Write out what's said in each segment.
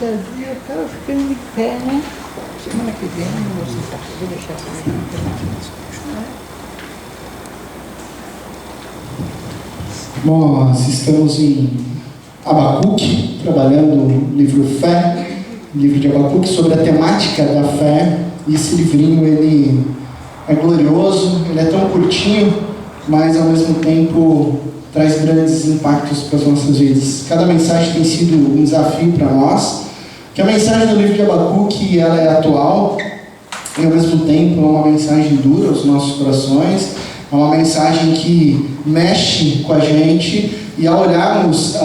Eu estava ficando de pé, né? Semana que vem eu vou sentar, vou deixar Nós estamos em Abacuque, trabalhando o livro Fé, o livro de Abacuque, sobre a temática da fé. E esse livrinho, ele é glorioso, ele é tão curtinho, mas ao mesmo tempo traz grandes impactos para as nossas vidas. Cada mensagem tem sido um desafio para nós, que a mensagem do livro de Abacuque, ela é atual, e ao mesmo tempo é uma mensagem dura aos nossos corações, é uma mensagem que mexe com a gente. E ao olharmos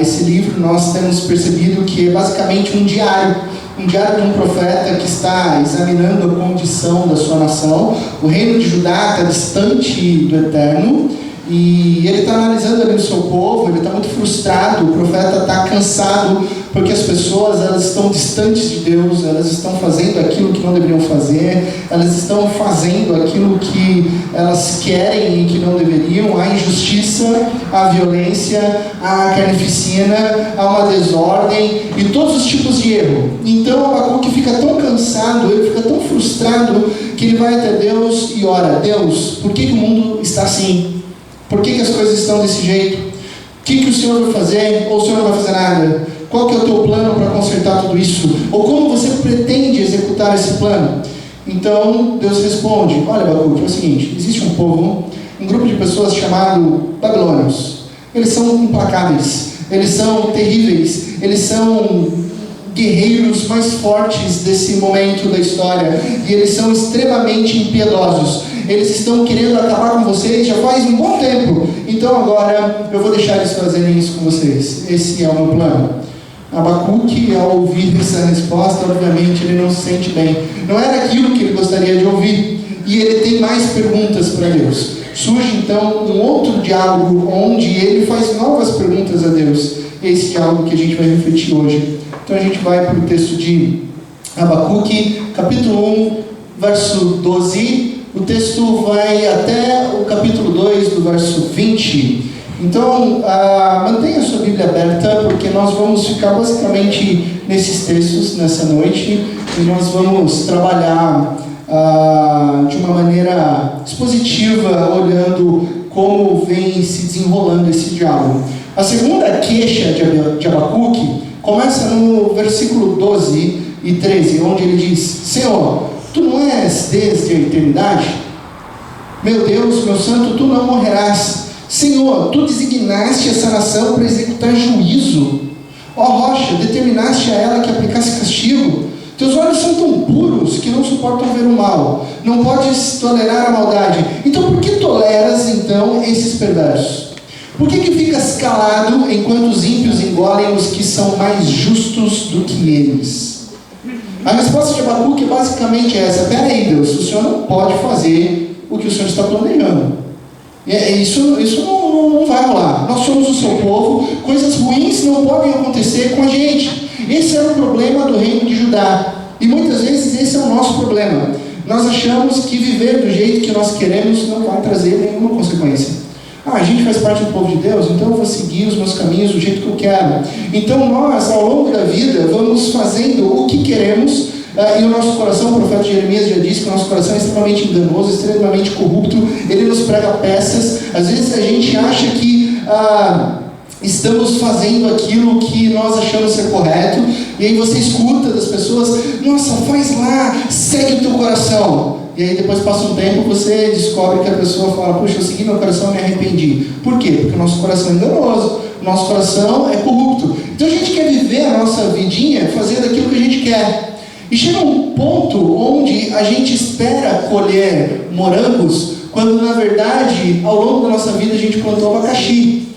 esse livro, nós temos percebido que é basicamente um diário de um profeta que está examinando a condição da sua nação. O reino de Judá está distante do eterno, e ele está analisando ali o seu povo. Ele está muito frustrado, o profeta está cansado, porque as pessoas, elas estão distantes de Deus, elas estão fazendo aquilo que não deveriam fazer, elas estão fazendo aquilo que elas querem e que não deveriam. Há injustiça, há violência, há carnificina, há uma desordem e todos os tipos de erro. Então Abacuque fica tão cansado, ele fica tão frustrado, que ele vai até Deus e ora: Deus, por que o mundo está assim? Por que as coisas estão desse jeito? O que o Senhor vai fazer? Ou o Senhor não vai fazer nada? Qual que é o teu plano para consertar tudo isso? Ou como você pretende executar esse plano? Então Deus responde: olha, Abacuque, é o seguinte, existe um povo, um grupo de pessoas chamado babilônios. Eles são implacáveis, eles são terríveis, eles são guerreiros mais fortes desse momento da história, e eles são extremamente impiedosos. Eles estão querendo acabar com vocês já faz um bom tempo, então agora eu vou deixar eles fazerem isso com vocês. Esse é o meu plano. Abacuque, ao ouvir essa resposta, obviamente ele não se sente bem. Não era aquilo que ele gostaria de ouvir, e ele tem mais perguntas para Deus. Surge então um outro diálogo, onde ele faz novas perguntas a Deus. Esse diálogo que a gente vai refletir hoje. Então a gente vai para o texto de Abacuque, capítulo 1, verso 12. O texto vai até o capítulo 2, do verso 20. Então, mantenha a sua Bíblia aberta, porque nós vamos ficar basicamente nesses textos, nessa noite, e nós vamos trabalhar de uma maneira expositiva, olhando como vem se desenrolando esse diálogo. A segunda queixa de Abacuque começa no versículo 12 e 13, onde ele diz: Senhor, tu não és desde a eternidade? Meu Deus, meu santo, tu não morrerás. Senhor, tu designaste essa nação para executar juízo. Ó rocha, determinaste a ela que aplicasse castigo. Teus olhos são tão puros que não suportam ver o mal. Não podes tolerar a maldade. Então por que toleras então esses perversos? Por que ficas calado enquanto os ímpios engolem os que são mais justos do que eles? A resposta de Abacuque basicamente é essa: peraí, Deus, o Senhor não pode fazer o que o Senhor está planejando. Isso não vai rolar. Nós somos o seu povo, coisas ruins não podem acontecer com a gente. Esse é o problema do reino de Judá, e muitas vezes esse é o nosso problema. Nós achamos que viver do jeito que nós queremos não vai trazer nenhuma consequência. A gente faz parte do povo de Deus, então eu vou seguir os meus caminhos do jeito que eu quero. Então nós, ao longo da vida, vamos fazendo o que queremos, e o nosso coração, o profeta Jeremias já disse que o nosso coração é extremamente enganoso, extremamente corrupto. Ele nos prega peças. Às vezes a gente acha que estamos fazendo aquilo que nós achamos ser correto, e aí você escuta das pessoas: nossa, faz lá, segue o teu coração. E aí depois passa um tempo, você descobre que a pessoa fala: puxa, eu segui meu coração e me arrependi. Por quê? Porque o nosso coração é enganoso, o nosso coração é corrupto. Então a gente quer viver a nossa vidinha fazendo aquilo que a gente quer. E chega um ponto onde a gente espera colher morangos, quando na verdade, ao longo da nossa vida, a gente plantou abacaxi.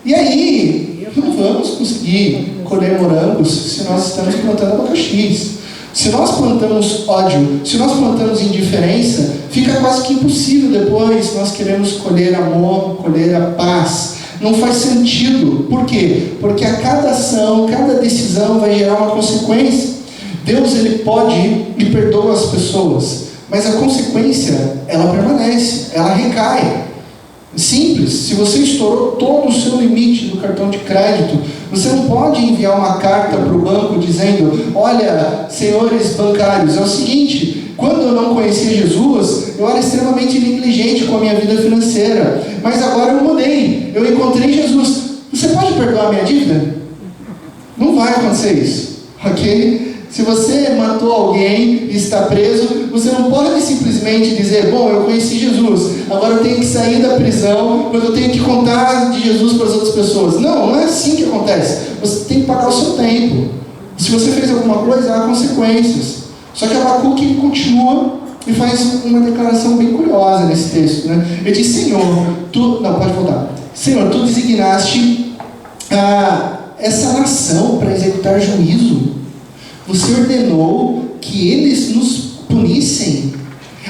E aí, não vamos conseguir colher morangos se nós estamos plantando abacaxis. Se nós plantamos ódio, se nós plantamos indiferença, fica quase que impossível depois nós queremos colher amor, colher a paz. Não faz sentido. Por quê? Porque a cada ação, cada decisão vai gerar uma consequência. Deus, ele pode e perdoa as pessoas, mas a consequência, ela permanece, ela recai. Simples. Se você estourou todo o seu limite do cartão de crédito, você não pode enviar uma carta para o banco dizendo: olha, senhores bancários, é o seguinte, quando eu não conhecia Jesus, eu era extremamente negligente com a minha vida financeira, mas agora eu mudei, eu encontrei Jesus, você pode perdoar a minha dívida? Não vai acontecer isso, ok? Se você matou alguém e está preso, você não pode simplesmente dizer: bom, eu conheci Jesus, agora eu tenho que sair da prisão, mas eu tenho que contar de Jesus para as outras pessoas. Não é assim que acontece. Você tem que pagar o seu tempo. Se você fez alguma coisa, há consequências. Só que Abacuque continua e faz uma declaração bem curiosa nesse texto, né? Ele diz: Senhor, Senhor, tu designaste essa nação para executar juízo. Você ordenou que eles nos punissem.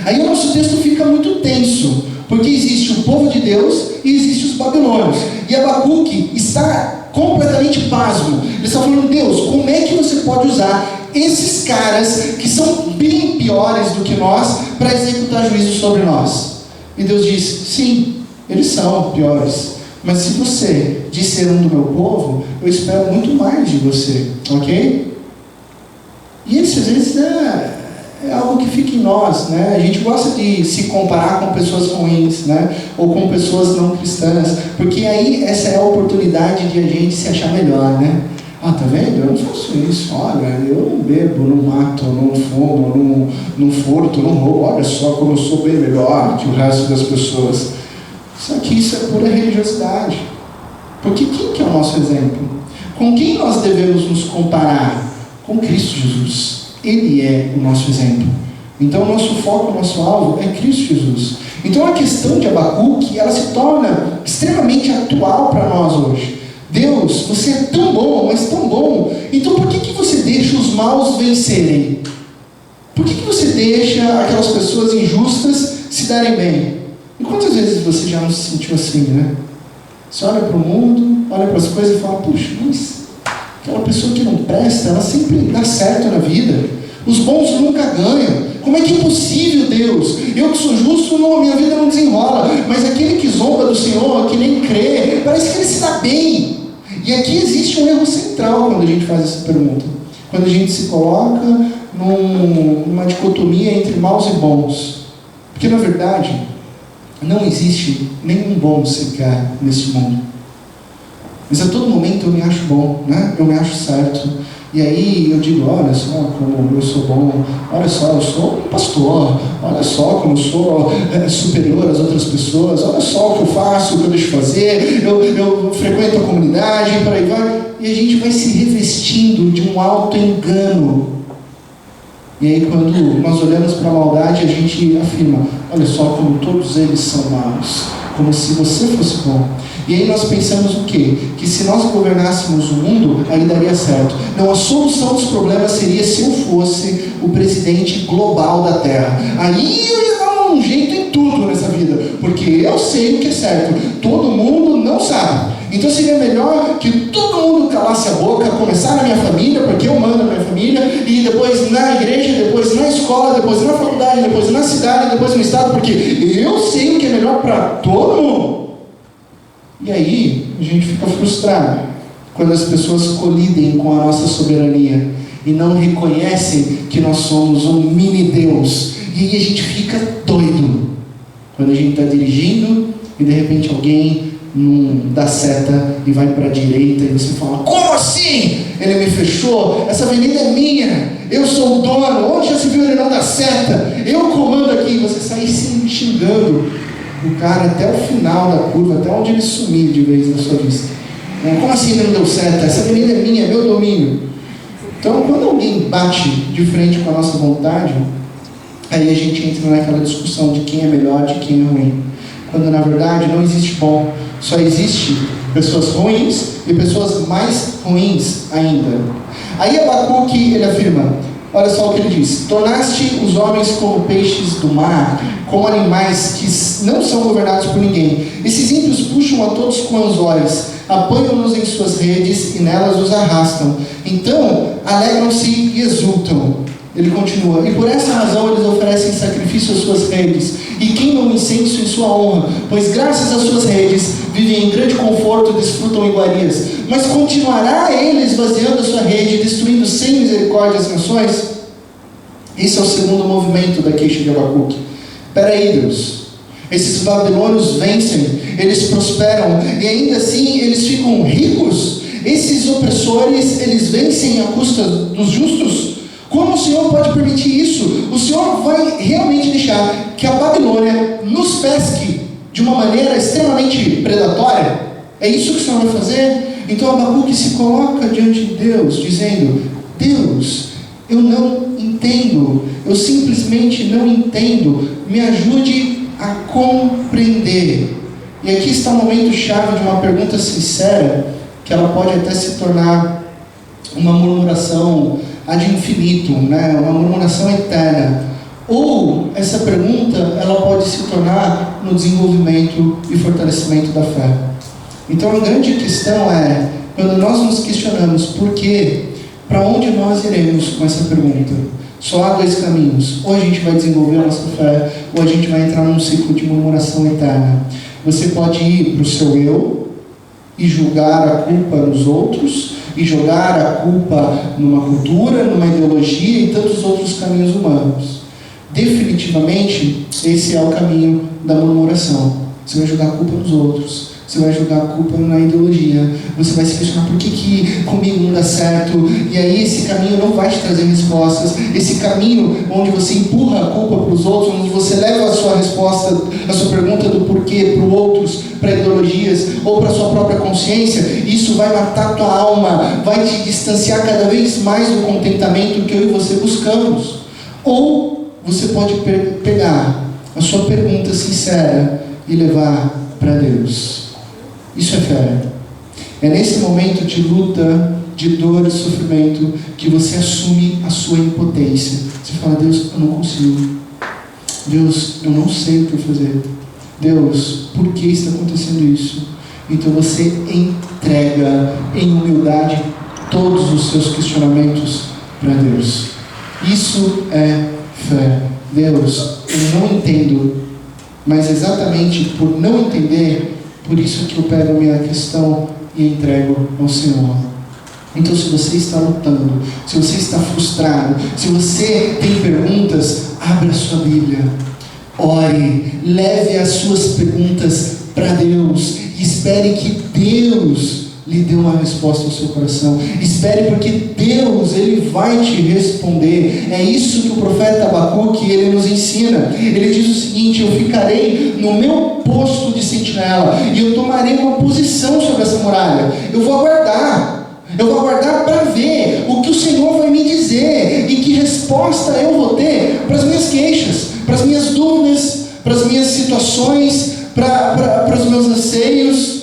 Aí o nosso texto fica muito tenso, porque existe o povo de Deus e existe os babilônios. E Abacuque está completamente pasmo. Ele está falando: Deus, como é que você pode usar esses caras que são bem piores do que nós para executar juízo sobre nós? E Deus diz: sim, eles são piores, mas se você diz ser um do meu povo, eu espero muito mais de você, ok? E isso às vezes é algo que fica em nós, né? A gente gosta de se comparar com pessoas ruins, né? Ou com pessoas não cristãs, porque aí essa é a oportunidade de a gente se achar melhor, né? Ah, tá vendo? Eu não faço isso. Olha, eu não bebo, não mato, não fumo, não furto, não roubo. Olha só como eu sou bem melhor que o resto das pessoas. Só que isso é pura religiosidade. Porque quem que é o nosso exemplo? Com quem nós devemos nos comparar? Com Cristo Jesus. Ele é o nosso exemplo. Então o nosso foco, o nosso alvo é Cristo Jesus. Então a questão de Abacuque, ela se torna extremamente atual para nós hoje. Deus, você é tão bom, mas tão bom. Então por que você deixa os maus vencerem? Por que você deixa aquelas pessoas injustas se darem bem? E quantas vezes você já não se sentiu assim, né? Você olha para o mundo, olha para as coisas e fala: puxa, mas aquela pessoa que não presta, ela sempre dá certo na vida. Os bons nunca ganham. Como é que é possível, Deus? Eu que sou justo, não, minha vida não desenrola. Mas aquele que zomba do Senhor, que nem crê, parece que ele se dá bem. E aqui existe um erro central quando a gente faz essa pergunta. Quando a gente se coloca numa dicotomia entre maus e bons. Porque na verdade, não existe nenhum bom sequer nesse mundo. Mas a todo momento eu me acho bom, né? Eu me acho certo. E aí eu digo: olha só como eu sou bom, olha só, eu sou um pastor, olha só como eu sou superior às outras pessoas, olha só o que eu faço, o que eu deixo fazer, eu frequento a comunidade, e por aí vai. E a gente vai se revestindo de um auto-engano. E aí quando nós olhamos para a maldade, a gente afirma: olha só como todos eles são maus, como se você fosse bom. E aí nós pensamos o quê? Que se nós governássemos o mundo, aí daria certo. Não, a solução dos problemas seria se eu fosse o presidente global da Terra. Aí eu ia dar um jeito em tudo nessa vida, porque eu sei o que é certo. Todo mundo não sabe. Então seria melhor que todo mundo calasse a boca, começar na minha família, porque eu mando na minha família, e depois na igreja, depois na escola, depois na faculdade, depois na cidade, depois no estado, porque eu sei o que é melhor para todo mundo. E aí a gente fica frustrado quando as pessoas colidem com a nossa soberania e não reconhecem que nós somos um mini Deus. E aí a gente fica doido quando a gente está dirigindo e de repente alguém não dá seta e vai para a direita e você fala: como assim? Ele me fechou, essa avenida é minha, eu sou o dono, onde já se viu ele não dar seta? Eu comando aqui. E você sai se xingando o cara até o final da curva, até onde ele sumir de vez na sua vista. Como assim ele não deu certo? Essa avenida é minha, é meu domínio. Então, quando alguém bate de frente com a nossa vontade, aí a gente entra naquela discussão de quem é melhor, de quem é ruim. Quando na verdade não existe bom, só existe pessoas ruins e pessoas mais ruins ainda. Aí Abacuque, ele afirma: olha só o que ele diz: tornaste os homens como peixes do mar, como animais que não são governados por ninguém. Esses ímpios puxam a todos com anzóis, apanham-nos em suas redes e nelas os arrastam. Então alegram-se e exultam. Ele continua: e por essa razão eles oferecem sacrifício às suas redes e queimam incenso em sua honra, pois graças às suas redes vivem em grande conforto e desfrutam iguarias. Mas continuará ele esvaziando a sua rede, destruindo sem misericórdia as nações? Esse é o segundo movimento da queixa de Abacuque. Peraí, Deus, esses babilônios vencem, eles prosperam e ainda assim eles ficam ricos? Esses opressores, eles vencem à custa dos justos? Como o Senhor pode permitir isso? O Senhor vai realmente deixar que a Babilônia nos pesque de uma maneira extremamente predatória? É isso que o Senhor vai fazer? Então Abacuque se coloca diante de Deus, dizendo: Deus, eu não entendo, eu simplesmente não entendo, me ajude a compreender. E aqui está o momento chave de uma pergunta sincera, que ela pode até se tornar uma murmuração ad infinitum, né? Uma murmuração eterna. Ou essa pergunta, ela pode se tornar no desenvolvimento e fortalecimento da fé. Então a grande questão é, quando nós nos questionamos por quê, para onde nós iremos com essa pergunta? Só há dois caminhos: ou a gente vai desenvolver a nossa fé, ou a gente vai entrar num ciclo de murmuração eterna. Você pode ir para o seu eu e julgar a culpa nos outros, e jogar a culpa numa cultura, numa ideologia e tantos outros caminhos humanos. Definitivamente, esse é o caminho da murmuração. Você vai jogar a culpa nos outros, você vai jogar a culpa na ideologia, você vai se questionar por que comigo não dá certo, e aí esse caminho não vai te trazer respostas. Esse caminho onde você empurra a culpa para os outros, onde você leva a sua resposta, a sua pergunta do porquê para outros, para ideologias ou para a sua própria consciência, isso vai matar a tua alma, vai te distanciar cada vez mais do contentamento que eu e você buscamos. Ou você pode pegar a sua pergunta sincera e levar para Deus. Isso é fé. É nesse momento de luta, de dor e sofrimento, que você assume a sua impotência. Você fala: Deus, eu não consigo. Deus, eu não sei o que fazer. Deus, por que está acontecendo isso? Então você entrega em humildade todos os seus questionamentos para Deus. Isso é fé. Deus, eu não entendo, mas exatamente por não entender, por isso que eu pego a minha questão e entrego ao Senhor. Então, se você está lutando, se você está frustrado, se você tem perguntas, abra a sua Bíblia, ore, leve as suas perguntas para Deus e espere que Deus lhe dê uma resposta ao seu coração. Espere, porque Deus, Ele vai te responder. É isso que o profeta Abacuque, ele nos ensina. Ele diz o seguinte: eu ficarei no meu posto de sentinela e eu tomarei uma posição sobre essa muralha. Eu vou aguardar para ver o que o Senhor vai me dizer e que resposta eu vou ter para as minhas queixas, para as minhas dúvidas, para as minhas situações, para os meus anseios.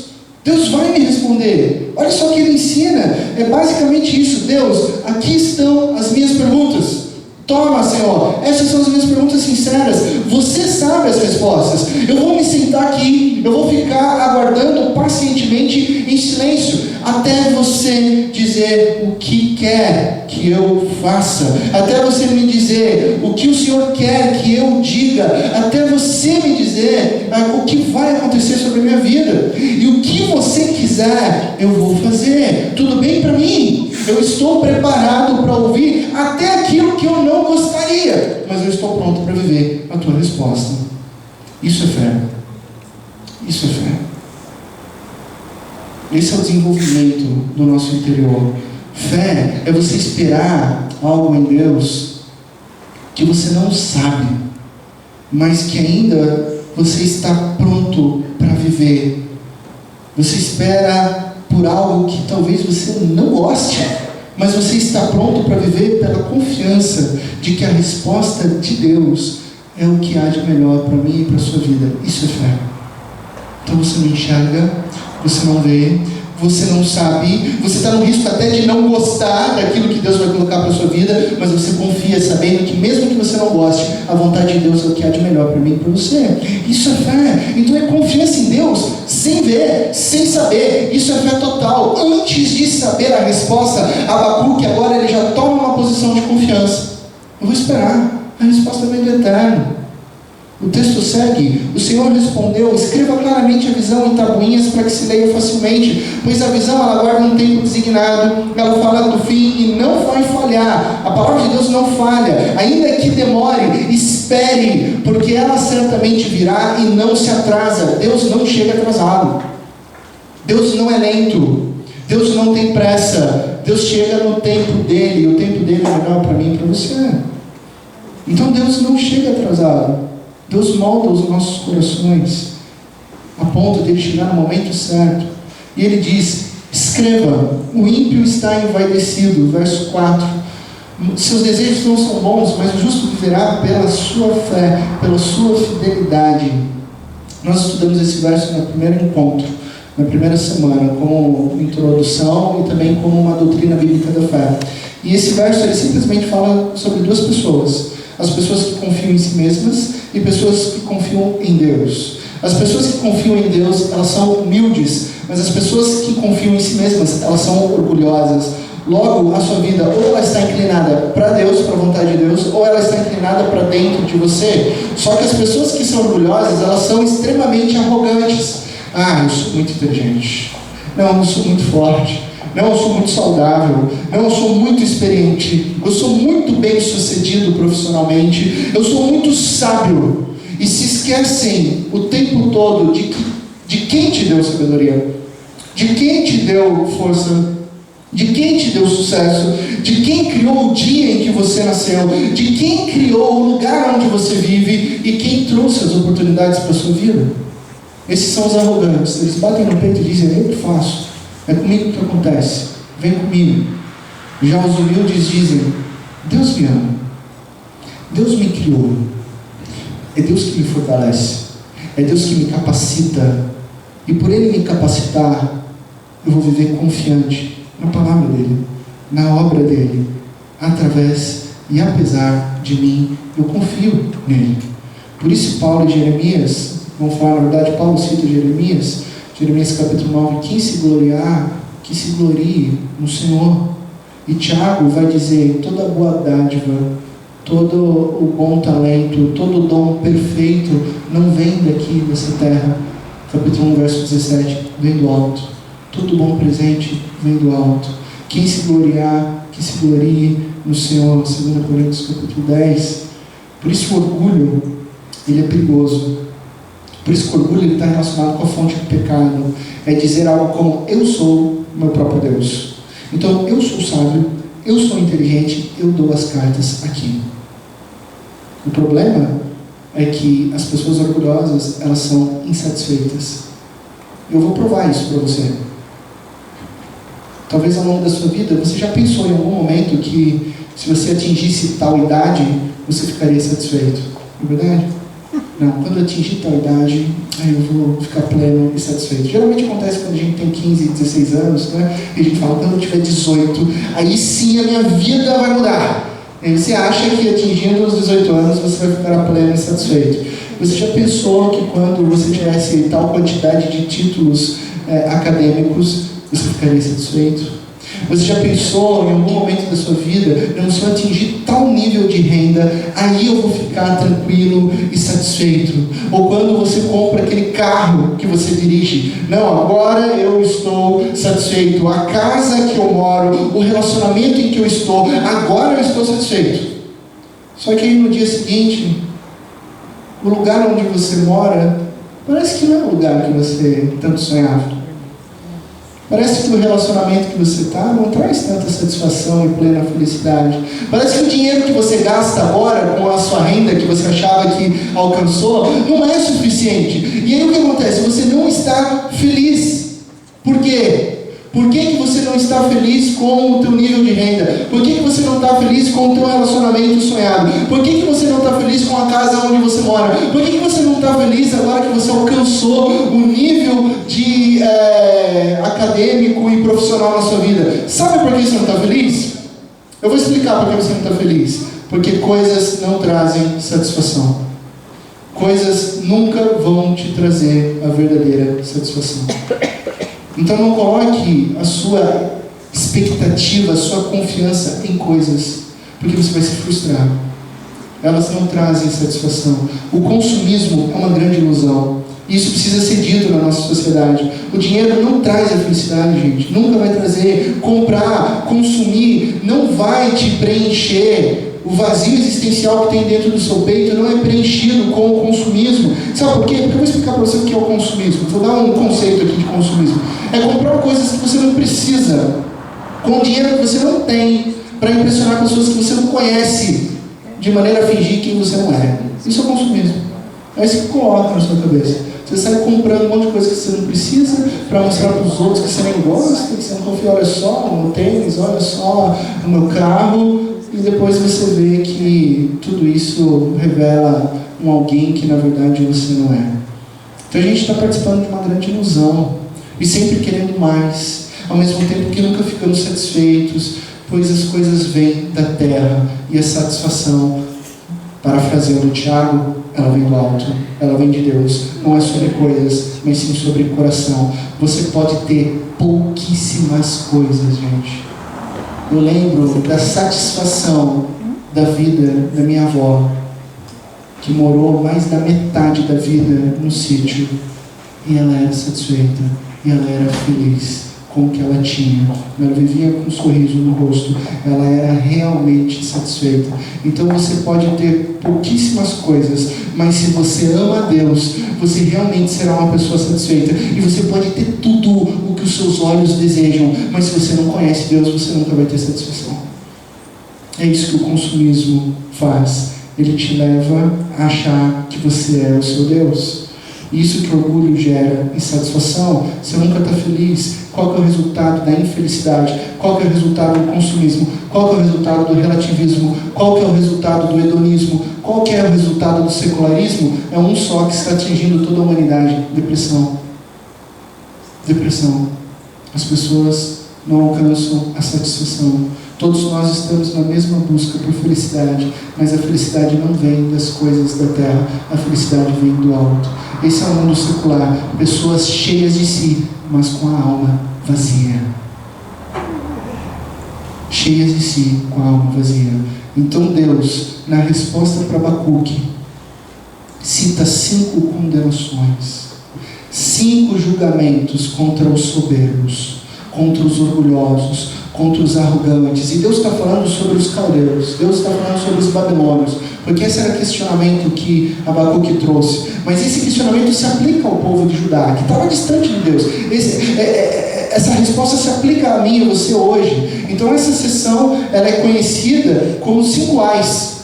Deus vai me responder. Olha só o que Ele ensina. É basicamente isso: Deus, aqui estão as minhas perguntas. Toma, Senhor, essas são as minhas perguntas sinceras. Você sabe as respostas. Eu vou me sentar aqui, eu vou ficar aguardando pacientemente em silêncio, até você dizer o que quer que eu faça, até você me dizer o que o Senhor quer que eu diga, até você me dizer o que vai acontecer sobre a minha vida. E o que você quiser, eu vou fazer. Tudo bem para mim? Eu estou preparado para ouvir até aquilo que eu não gostaria, mas eu estou pronto para viver a tua resposta. Isso é fé. Isso é fé. Esse é o desenvolvimento do nosso interior. Fé é você esperar algo em Deus que você não sabe, mas que ainda você está pronto para viver. Você espera por algo que talvez você não goste, mas você está pronto para viver pela confiança de que a resposta de Deus é o que há de melhor para mim e para a sua vida. Isso é fé. Então você não enxerga, você não vê, você não sabe, você está no risco até de não gostar daquilo que Deus vai colocar para a sua vida, mas você confia sabendo que mesmo que você não goste, a vontade de Deus é o que há de melhor para mim e para você. Isso é fé. Então é confiança em Deus, sem ver, sem saber. Isso é fé total. Antes de saber a resposta, Abacuque agora ele já toma uma posição de confiança. Eu vou esperar. A resposta vem do Eterno. O texto segue: o Senhor respondeu: escreva claramente a visão em tabuinhas para que se leia facilmente, pois a visão ela guarda um tempo designado, ela fala do fim e não vai falhar. A palavra de Deus não falha, ainda que demore, espere, porque ela certamente virá e não se atrasa. Deus não chega atrasado, Deus não é lento, Deus não tem pressa, Deus chega no tempo dele, e o tempo dele é melhor para mim e para você. Então Deus não chega atrasado. Deus molda os nossos corações a ponto de ele chegar no momento certo. E ele diz: escreva, o ímpio está envaidecido. Verso 4: seus desejos não são bons, mas o justo viverá pela sua fé, pela sua fidelidade. Nós estudamos esse verso no primeiro encontro, na primeira semana, como introdução e também como uma doutrina bíblica da fé. E esse verso ele simplesmente fala sobre duas pessoas: as pessoas que confiam em si mesmas e pessoas que confiam em Deus. As pessoas que confiam em Deus, elas são humildes, mas as pessoas que confiam em si mesmas, elas são orgulhosas. Logo, a sua vida, ou ela está inclinada para Deus, para a vontade de Deus, ou ela está inclinada para dentro de você. Só que as pessoas que são orgulhosas, elas são extremamente arrogantes. Eu sou muito inteligente. Não, eu sou muito forte. Não, eu sou muito saudável. Não, eu sou muito experiente. Eu sou muito bem sucedido profissionalmente. Eu sou muito sábio. E se esquecem o tempo todo de quem te deu sabedoria, de quem te deu força, de quem te deu sucesso, de quem criou o dia em que você nasceu, de quem criou o lugar onde você vive e quem trouxe as oportunidades para a sua vida. Esses são os arrogantes. Eles batem no peito e dizem: eu que faço. É comigo que acontece, vem comigo. Já os humildes dizem: Deus me ama, Deus me criou, é Deus que me fortalece, é Deus que me capacita, e por Ele me capacitar, eu vou viver confiante na palavra dEle, na obra dEle, através e apesar de mim, eu confio nele. Por isso Paulo e Jeremias, vamos falar, na verdade Paulo cita Jeremias capítulo 9: quem se gloriar, que se glorie no Senhor. E Tiago vai dizer: toda boa dádiva, todo o bom talento, todo o dom perfeito não vem daqui dessa terra. Capítulo 1, verso 17, vem do alto. Todo bom presente vem do alto. Quem se gloriar, que se glorie no Senhor. 2 Coríntios capítulo 10. Por isso o orgulho, ele é perigoso. Por isso que o orgulho está relacionado com a fonte do pecado. É dizer algo como: eu sou meu próprio Deus. Então eu sou sábio, eu sou inteligente, eu dou as cartas aqui. O problema é que as pessoas orgulhosas, elas são insatisfeitas. Eu vou provar isso para você. Talvez ao longo da sua vida, você já pensou em algum momento que se você atingisse tal idade, você ficaria satisfeito? Não é verdade? Não, quando eu atingir tal idade, aí eu vou ficar pleno e satisfeito. Geralmente acontece quando a gente tem 15, 16 anos, né? E a gente fala: quando eu tiver 18, aí sim a minha vida vai mudar. E você acha que atingindo os 18 anos você vai ficar pleno e satisfeito. Você já pensou que quando você tivesse tal quantidade de títulos acadêmicos, você ficaria satisfeito? Você já pensou em algum momento da sua vida: não, se eu atingir tal nível de renda, aí eu vou ficar tranquilo e satisfeito? Ou quando você compra aquele carro que você dirige: não, agora eu estou satisfeito. A casa que eu moro, o relacionamento em que eu estou, agora eu estou satisfeito. Só que aí no dia seguinte, o lugar onde você mora parece que não é o lugar que você tanto sonhava. Parece que o relacionamento que você está não traz tanta satisfação e plena felicidade. Parece que o dinheiro que você gasta agora com a sua renda que você achava que alcançou não é suficiente. E aí o que acontece? Você não está feliz. Por quê? Por que você não está feliz com o teu nível de renda? Por que você não está feliz com o teu relacionamento sonhado? Por que você não está feliz com a casa onde você mora? Por que você não está feliz agora que você alcançou o nível de acadêmico e profissional na sua vida? Sabe por que você não está feliz? Eu vou explicar por que você não está feliz. Porque coisas não trazem satisfação. Coisas nunca vão te trazer a verdadeira satisfação. Então não coloque a sua expectativa, a sua confiança em coisas. porque você vai se frustrar. Elas não trazem satisfação. O consumismo é uma grande ilusão. Isso precisa ser dito na nossa sociedade. O dinheiro não traz a felicidade, gente. Nunca vai trazer. Comprar, consumir, não vai te preencher. O vazio existencial que tem dentro do seu peito não é preenchido com o consumismo. Sabe por quê? Porque eu vou explicar para você o que é o consumismo. Vou dar um conceito aqui de consumismo. É comprar coisas que você não precisa, com dinheiro que você não tem, para impressionar pessoas que você não conhece, de maneira a fingir quem você não é. Isso é consumismo. É isso que coloca na sua cabeça. Você sai comprando um monte de coisa que você não precisa, para mostrar para os outros que você nem gosta, que você não confia. Olha só o meu tênis, olha só o meu carro. E depois você vê que tudo isso revela um alguém que na verdade você não é. Então a gente está participando de uma grande ilusão. E sempre querendo mais. Ao mesmo tempo que nunca ficamos satisfeitos, pois as coisas vêm da terra. E a satisfação, parafraseando o Tiago, ela vem do alto. Ela vem de Deus. Não é sobre coisas, mas sim sobre o coração. Você pode ter pouquíssimas coisas, gente. Eu lembro da satisfação da vida da minha avó, que morou mais da metade da vida no sítio. E ela era satisfeita, e ela era feliz com o que ela tinha. Ela vivia com um sorriso no rosto, ela era realmente satisfeita. Então você pode ter pouquíssimas coisas, mas se você ama a Deus, você realmente será uma pessoa satisfeita. E você pode ter tudo o que os seus olhos desejam, mas se você não conhece Deus, você nunca vai ter satisfação. É isso que o consumismo faz. Ele te leva a achar que você é o seu Deus. Isso que o orgulho gera insatisfação. Você nunca está feliz. Qual que é o resultado da infelicidade? Qual que é o resultado do consumismo? Qual que é o resultado do relativismo? Qual que é o resultado do hedonismo? Qual que é o resultado do secularismo? É um só que está atingindo toda a humanidade. Depressão. Depressão. As pessoas não alcançam a satisfação. Todos nós estamos na mesma busca por felicidade, mas a felicidade não vem das coisas da terra, a felicidade vem do alto. Esse é o mundo secular, pessoas cheias de si, mas com a alma vazia. Cheias de si, com a alma vazia. Então Deus, na resposta para Abacuque, cita 5 condenações, 5 julgamentos contra os soberbos, contra os orgulhosos, contra os arrogantes. E Deus está falando sobre os caldeus, Deus está falando sobre os babilônios, porque esse era o questionamento que Abacuque trouxe. Mas esse questionamento se aplica ao povo de Judá, que estava distante de Deus. Essa resposta se aplica a mim e a você hoje. Então essa sessão ela é conhecida como 5 ais.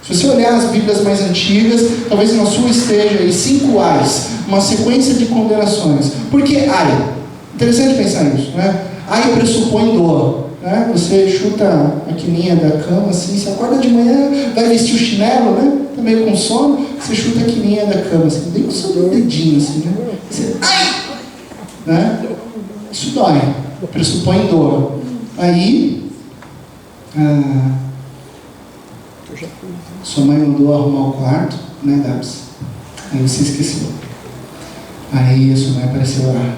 Se você olhar as Bíblias mais antigas, talvez na sua esteja aí 5 ais, uma sequência de condenações. Por que ai? Interessante pensar nisso, né? Ai pressupõe dor, né? Você chuta a quininha da cama assim, você acorda de manhã, vai vestir o chinelo, né? Tá meio com sono, você chuta a quininha da cama assim, bem com o seu dedinho assim, né? Você, ai! Né? Isso dói, pressupõe dor. Aí, sua mãe mandou arrumar o quarto, né, Gabs? Aí você esqueceu. Aí a sua mãe apareceu orar.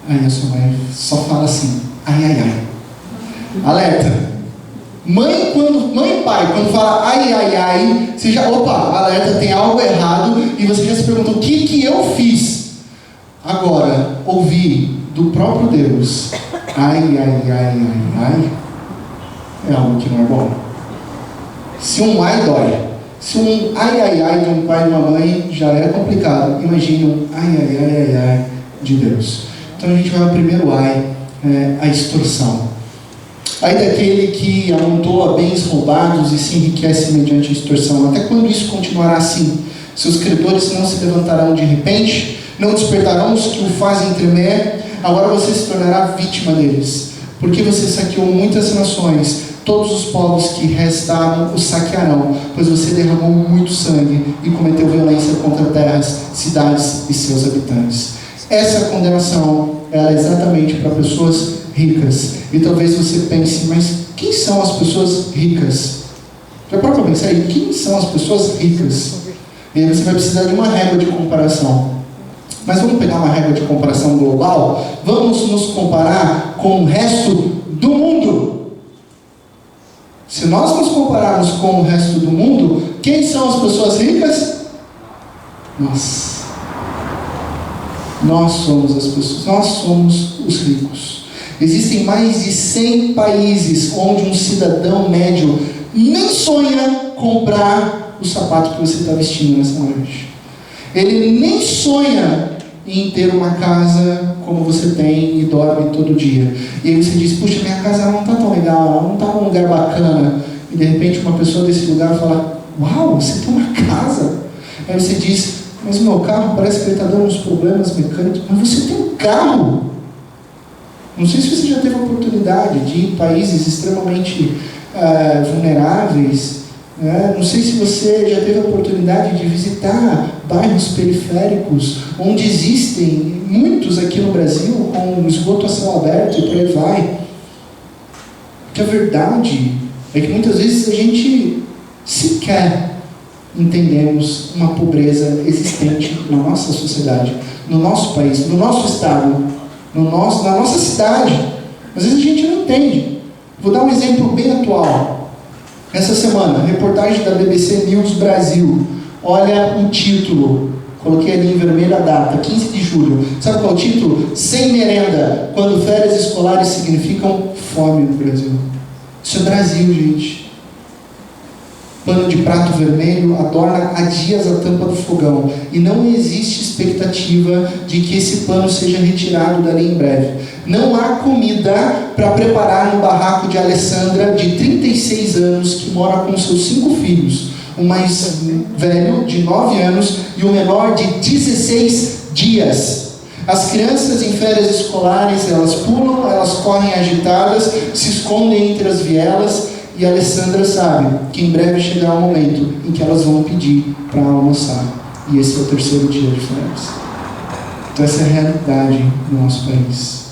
Aí a sua mãe só fala assim, ai, ai, ai. Alerta. Mãe e pai, quando fala ai, ai, ai, você já, opa, alerta, tem algo errado, e você já se pergunta, o que eu fiz? Agora, ouvir do próprio Deus, ai, ai, ai, ai, ai, é algo que não é bom. Se um ai dói, se um ai, ai, ai de um pai e de uma mãe já é complicado, imagina um ai, ai, ai, ai, ai de Deus. Então a gente vai ao primeiro ai, a extorsão. Ai daquele que amontoa bens roubados e se enriquece mediante a extorsão. Até quando isso continuará assim? Seus credores não se levantarão de repente, não despertarão os que o fazem tremer. Agora você se tornará vítima deles, porque você saqueou muitas nações. Todos os povos que restaram o saquearão, pois você derramou muito sangue e cometeu violência contra terras, cidades e seus habitantes. Essa condenação é exatamente para pessoas ricas. E talvez você pense, mas quem são as pessoas ricas? Já parou para pensar aí? Quem são as pessoas ricas? E aí você vai precisar de uma régua de comparação. Mas vamos pegar uma régua de comparação global? Vamos nos comparar com o resto do mundo. Se nós nos compararmos com o resto do mundo, quem são as pessoas ricas? Nós somos as pessoas, nós somos os ricos. Existem mais de 100 países onde um cidadão médio nem sonha comprar o sapato que você está vestindo nessa noite. Ele nem sonha em ter uma casa como você tem e dorme todo dia. E aí você diz, puxa, minha casa não está tão legal, ela não está num lugar bacana. E de repente uma pessoa desse lugar fala, uau, você tem uma casa. Aí você diz, mas o meu carro parece que ele está dando uns problemas mecânicos. Mas você tem um carro. Não sei se você já teve a oportunidade de ir em países extremamente vulneráveis. Não sei se você já teve a oportunidade de visitar bairros periféricos, onde existem muitos aqui no Brasil com esgoto a céu aberto e por aí vai. Porque a verdade é que muitas vezes a gente sequer entendemos uma pobreza existente na nossa sociedade, no nosso país, no nosso estado, na nossa cidade. Às vezes a gente não entende. Vou dar um exemplo bem atual. Essa semana, reportagem da BBC News Brasil. Olha o título. Coloquei ali em vermelho a data, 15 de julho. Sabe qual é o título? Sem merenda, quando férias escolares significam fome no Brasil. Isso é Brasil, gente. Pano de prato vermelho adorna há dias a tampa do fogão. E não existe expectativa de que esse pano seja retirado dali em breve. Não há comida para preparar no barraco de Alessandra, de 36 anos, que mora com seus 5 filhos. O mais velho, de 9 anos, e o menor, de 16 dias. As crianças em férias escolares, elas pulam, elas correm agitadas, se escondem entre as vielas, e a Alessandra sabe que em breve chegará o momento em que elas vão pedir para almoçar. E esse é o 3º dia de férias. Então essa é a realidade do nosso país.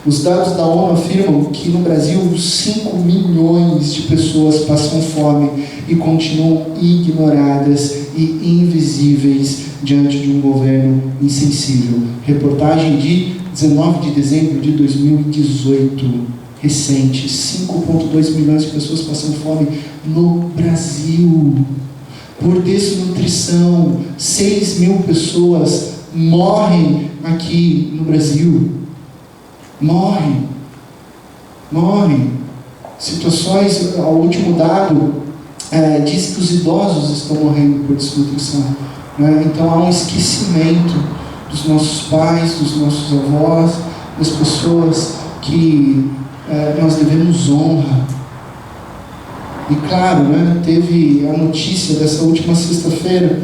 Os dados da ONU afirmam que no Brasil 5 milhões de pessoas passam fome e continuam ignoradas e invisíveis diante de um governo insensível. Reportagem de 19 de dezembro de 2018. Recente, 5,2 milhões de pessoas passam fome no Brasil. Por desnutrição, 6 mil pessoas morrem aqui no Brasil. Morrem. Situações, o último dado diz que os idosos estão morrendo por desnutrição. Então há um esquecimento dos nossos pais, dos nossos avós, das pessoas que nós devemos honra. E claro, teve a notícia dessa última sexta-feira.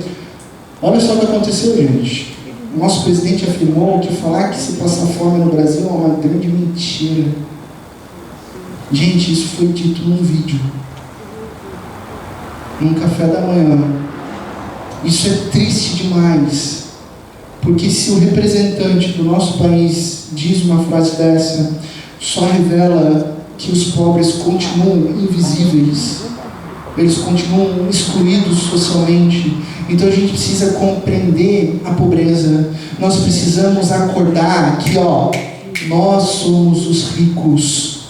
Olha só o que aconteceu, gente. O nosso presidente afirmou que falar que se passa fome no Brasil é uma grande mentira. Gente, isso foi dito num vídeo, num café da manhã. Isso é triste demais, porque se o representante do nosso país diz uma frase dessa, só revela que os pobres continuam invisíveis, eles continuam excluídos socialmente. Então a gente precisa compreender a pobreza. Nós precisamos acordar que nós somos os ricos.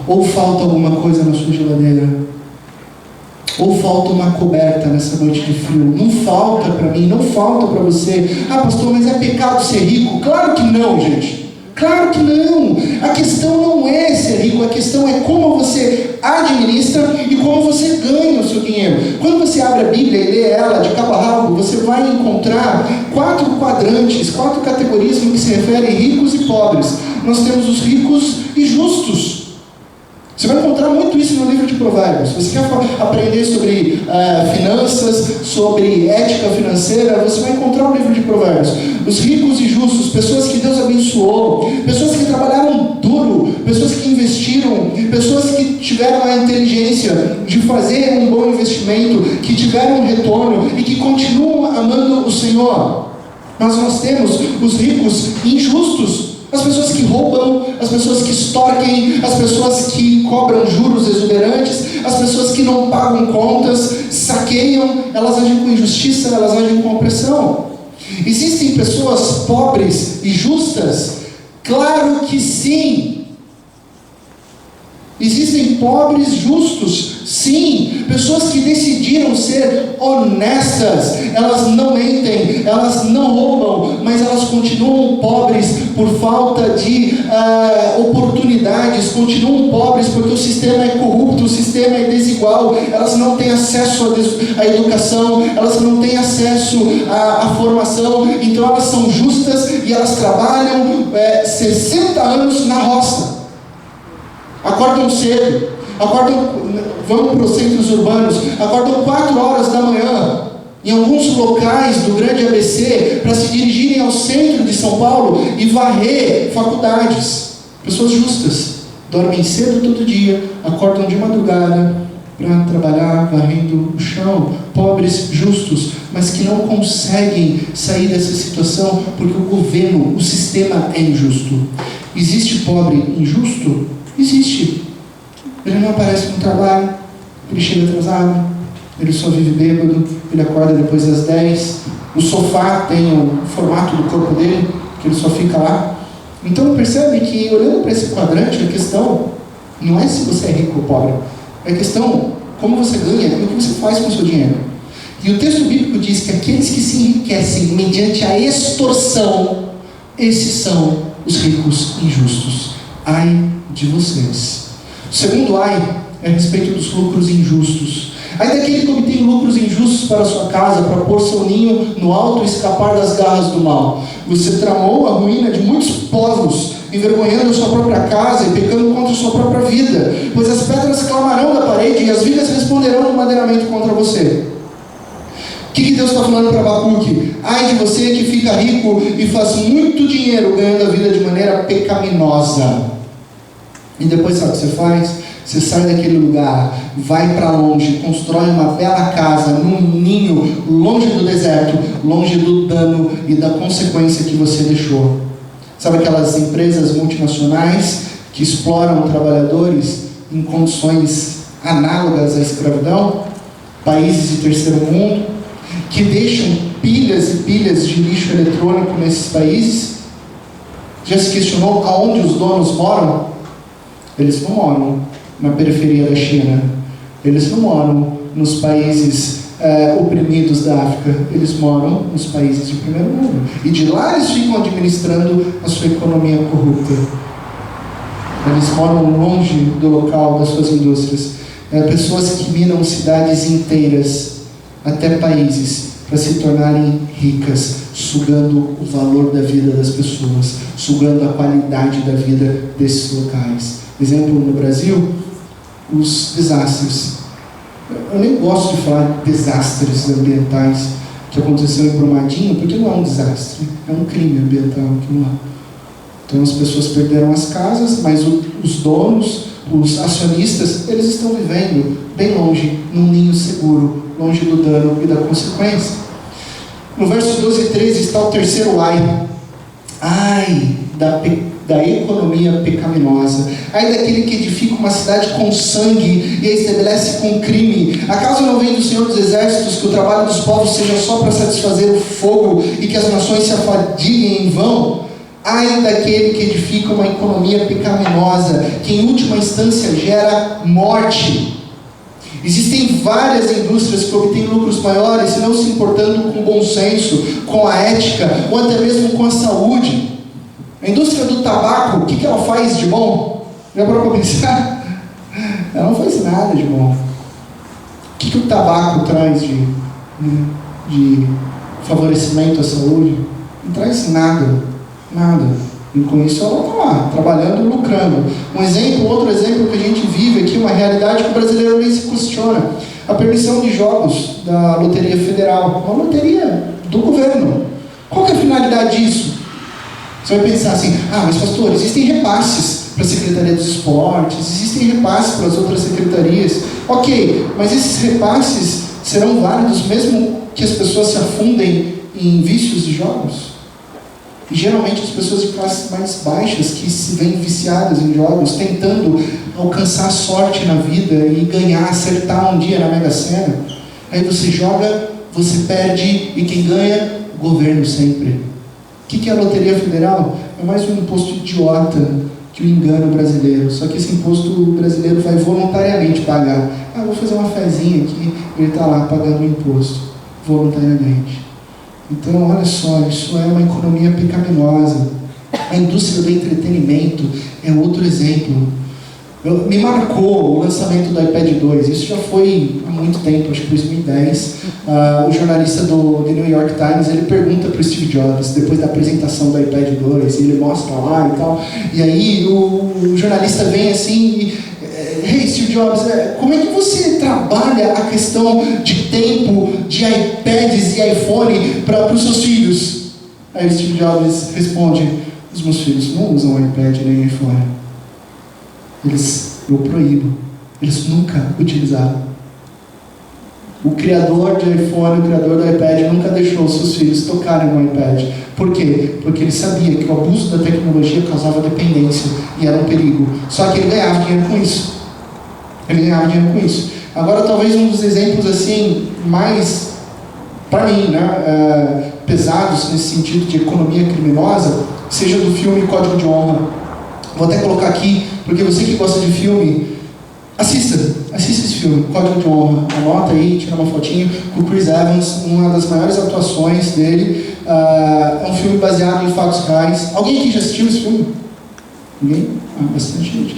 Ou falta alguma coisa na sua geladeira? Ou falta uma coberta nessa noite de frio? Não falta para mim, não falta para você. Ah, pastor, mas é pecado ser rico? Claro que não, gente. Claro que não. A questão não é ser rico, a questão é como você administra e como você ganha o seu dinheiro. Quando você abre a Bíblia e lê ela de cabo a rabo, você vai encontrar 4 quadrantes, 4 categorias no que se refere a ricos e pobres. Nós temos os ricos e justos. Você vai encontrar muito isso no livro de Provérbios. Se você quer aprender sobre finanças, sobre ética financeira, você vai encontrar o livro de Provérbios. Os ricos e justos, pessoas que Deus abençoou, pessoas que trabalharam duro, pessoas que investiram, pessoas que tiveram a inteligência de fazer um bom investimento, que tiveram um retorno e que continuam amando o Senhor. Mas nós temos os ricos injustos, as pessoas que roubam, as pessoas que extorquem, as pessoas que cobram juros exuberantes, as pessoas que não pagam contas, saqueiam, elas agem com injustiça, elas agem com opressão. Existem pessoas pobres e justas? Claro que sim. Existem pobres justos, sim, pessoas que decidiram ser honestas. Elas não mentem, elas não roubam, mas elas continuam pobres por falta de oportunidades, continuam pobres porque o sistema é corrupto, o sistema é desigual, elas não têm acesso à educação, elas não têm acesso à formação, então elas são justas e elas trabalham 60 anos na roça. Acordam cedo, vão para os centros urbanos, acordam 4 horas da manhã, em alguns locais do grande ABC, para se dirigirem ao centro de São Paulo e varrer faculdades. Pessoas justas, dormem cedo todo dia, acordam de madrugada para trabalhar varrendo o chão. Pobres justos, mas que não conseguem sair dessa situação porque o governo, o sistema é injusto. Existe pobre injusto? Existe. Ele não aparece no trabalho, ele chega atrasado, ele só vive bêbado, ele acorda depois das 10, o sofá tem o formato do corpo dele, que ele só fica lá. Então percebe que, olhando para esse quadrante, a questão não é se você é rico ou pobre, é a questão como você ganha e o que você faz com o seu dinheiro. E o texto bíblico diz que aqueles que se enriquecem mediante a extorsão, esses são os ricos injustos. Ai de vocês. O segundo ai é a respeito dos lucros injustos. Ai daquele que obtém lucros injustos para a sua casa, para pôr seu ninho no alto e escapar das garras do mal. Você tramou a ruína de muitos povos, envergonhando a sua própria casa e pecando contra a sua própria vida, pois as pedras clamarão da parede e as vigas responderão no madeiramento contra você. O que Deus está falando para Abacuque? Ai de você que fica rico e faz muito dinheiro ganhando a vida de maneira pecaminosa. E depois sabe o que você faz? Você sai daquele lugar, vai para longe, constrói uma bela casa num ninho, longe do deserto, longe do dano e da consequência que você deixou. Sabe aquelas empresas multinacionais que exploram trabalhadores em condições análogas à escravidão? Países de terceiro mundo, que deixam pilhas e pilhas de lixo eletrônico nesses países? Já se questionou aonde os donos moram? Eles não moram na periferia da China, eles não moram nos países oprimidos da África, eles moram nos países de primeiro mundo, e de lá eles ficam administrando a sua economia corrupta. Eles moram longe do local das suas indústrias. Pessoas que minam cidades inteiras, até países, para se tornarem ricas, sugando o valor da vida das pessoas, sugando a qualidade da vida desses locais. Exemplo, no Brasil, os desastres. Eu nem gosto de falar de desastres ambientais que aconteceu em Brumadinho, porque não é um desastre, é um crime ambiental aquilo lá. Então as pessoas perderam as casas, mas os donos, os acionistas, eles estão vivendo bem longe, num ninho seguro, longe do dano e da consequência. No verso 12 e 13 está o terceiro ai. Ai da economia pecaminosa. Ai daquele que edifica uma cidade com sangue e a estabelece com crime. Acaso não vem do Senhor dos Exércitos que o trabalho dos povos seja só para satisfazer o fogo e que as nações se afadiguem em vão? Ai daquele que edifica uma economia pecaminosa, que em última instância gera morte. Existem várias indústrias que obtêm lucros maiores, não se importando com o bom senso, com a ética, ou até mesmo com a saúde. A indústria do tabaco, o que ela faz de bom? Já parou para pensar? Ela não faz nada de bom. O que o tabaco traz de favorecimento à saúde? Não traz nada. Nada. E com isso ela está lá, trabalhando e lucrando. Outro exemplo que a gente vive aqui, uma realidade que o brasileiro nem se questiona. A permissão de jogos da Loteria Federal. Uma loteria do governo. Qual que é a finalidade disso? Você vai pensar assim, mas pastor, existem repasses para a Secretaria dos Esportes, existem repasses para as outras secretarias. Ok, mas esses repasses serão válidos mesmo que as pessoas se afundem em vícios de jogos? E geralmente as pessoas de classes mais baixas que se veem viciadas em jogos, tentando alcançar sorte na vida e ganhar, acertar um dia na Mega Sena. Aí você joga, você perde e quem ganha? O governo sempre. O que é a Loteria Federal? É mais um imposto idiota que o engano brasileiro. Só que esse imposto o brasileiro vai voluntariamente pagar. Ah, vou fazer uma fezinha aqui, ele está lá pagando o imposto, voluntariamente. Então, olha só, isso é uma economia pecaminosa. A indústria do entretenimento é outro exemplo. Me marcou o lançamento do iPad 2, isso já foi há muito tempo, acho que 2010. O jornalista do The New York Times, ele pergunta para o Steve Jobs, depois da apresentação do iPad 2, ele mostra lá e tal, e aí o jornalista vem assim e, hey Steve Jobs, como é que você trabalha a questão de tempo, de iPads e iPhone para os seus filhos? Aí o Steve Jobs responde, os meus filhos não usam iPad nem iPhone. Eu proíbo. Eles nunca utilizaram. O criador de iPhone, o criador do iPad, nunca deixou seus filhos tocarem no iPad. Por quê? Porque ele sabia que o abuso da tecnologia causava dependência e era um perigo. Só que ele ganhava dinheiro com isso. Agora, talvez um dos exemplos assim, mais, para mim, pesados nesse sentido de economia criminosa, seja do filme Código de Honra. Vou até colocar aqui, porque você que gosta de filme, assista esse filme, Código de Honra. Anota aí, tira uma fotinho com o Chris Evans, uma das maiores atuações dele. É um filme baseado em fatos reais. Alguém aqui já assistiu esse filme? Ninguém? Bastante gente.